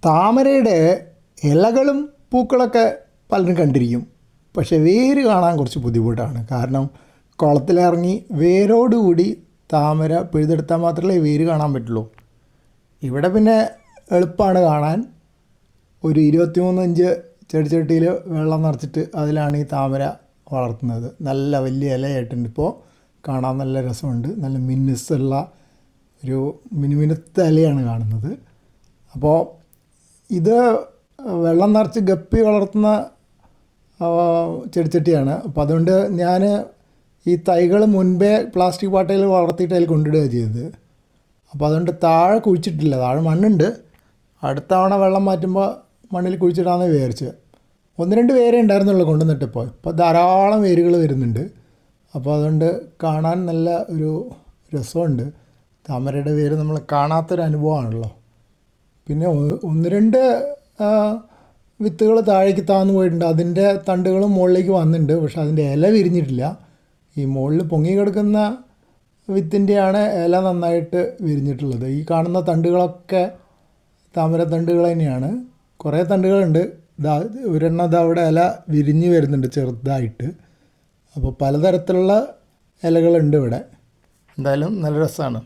താമരയുടെ ഇലകളും പൂക്കളൊക്കെ പലരും കണ്ടിരിക്കും. പക്ഷേ വേര് കാണാൻ കുറച്ച് ബുദ്ധിമുട്ടാണ്. കാരണം കുളത്തിലിറങ്ങി വേരോടുകൂടി താമര പിഴുതെടുത്താൽ മാത്രമേ വേര് കാണാൻ പറ്റുള്ളൂ. ഇവിടെ പിന്നെ എളുപ്പമാണ് കാണാൻ. ഒരു 23 ഇഞ്ച് ചെടിച്ചട്ടിയിൽ വെള്ളം നിറച്ചിട്ട് അതിലാണ് ഈ താമര വളർത്തുന്നത്. നല്ല വലിയ ഇലയായിട്ടുണ്ട്. ഇപ്പോൾ കാണാൻ നല്ല രസമുണ്ട്. നല്ല മിനുസുള്ള ഒരു മിനുമിനുത്ത ഇലയാണ് കാണുന്നത്. അപ്പോൾ ഇത് വെള്ളം നിറച്ച് ഗപ്പി വളർത്തുന്ന ചെടിച്ചട്ടിയാണ്. അപ്പോൾ അതുകൊണ്ട് ഞാൻ ഈ തൈകൾ മുൻപേ പ്ലാസ്റ്റിക് പാട്ടയിൽ വളർത്തിയിട്ട് അതിൽ കൊണ്ടിടുക ചെയ്തത്. അപ്പോൾ അതുകൊണ്ട് താഴെ കുഴിച്ചിട്ടില്ല. താഴെ മണ്ണുണ്ട്. അടുത്ത തവണ വെള്ളം മാറ്റുമ്പോൾ മണ്ണിൽ കുഴിച്ചിടാമെന്ന് വിചാരിച്ച്. 1-2 വേരേ ഉണ്ടായിരുന്നുള്ളൂ കൊണ്ടുവന്നിട്ടിപ്പോൾ. ഇപ്പോൾ ധാരാളം വേരുകൾ വരുന്നുണ്ട്. അപ്പോൾ അതുകൊണ്ട് കാണാൻ നല്ല ഒരു രസമുണ്ട്. താമരയുടെ വേര് നമ്മൾ കാണാത്തൊരു അനുഭവമാണല്ലോ. പിന്നെ 1-2 വിത്തുകൾ താഴേക്ക് താഴ്ന്നു പോയിട്ടുണ്ട്. അതിൻ്റെ തണ്ടുകളും മുകളിലേക്ക് വന്നിട്ടുണ്ട്. പക്ഷെ അതിൻ്റെ ഇല വിരിഞ്ഞിട്ടില്ല. ഈ മുകളിൽ പൊങ്ങി കിടക്കുന്ന വിത്തിൻ്റെയാണ് ഇല നന്നായിട്ട് വിരിഞ്ഞിട്ടുള്ളത്. ഈ കാണുന്ന തണ്ടുകളൊക്കെ താമര തണ്ടുകൾ തന്നെയാണ്. കുറേ തണ്ടുകളുണ്ട്. ഒരെണ്ണം അവിടെ ഇല വിരിഞ്ഞ് വരുന്നുണ്ട് ചെറുതായിട്ട്. അപ്പോൾ പലതരത്തിലുള്ള ഇലകളുണ്ട് ഇവിടെ. എന്തായാലും നല്ല രസമാണ്.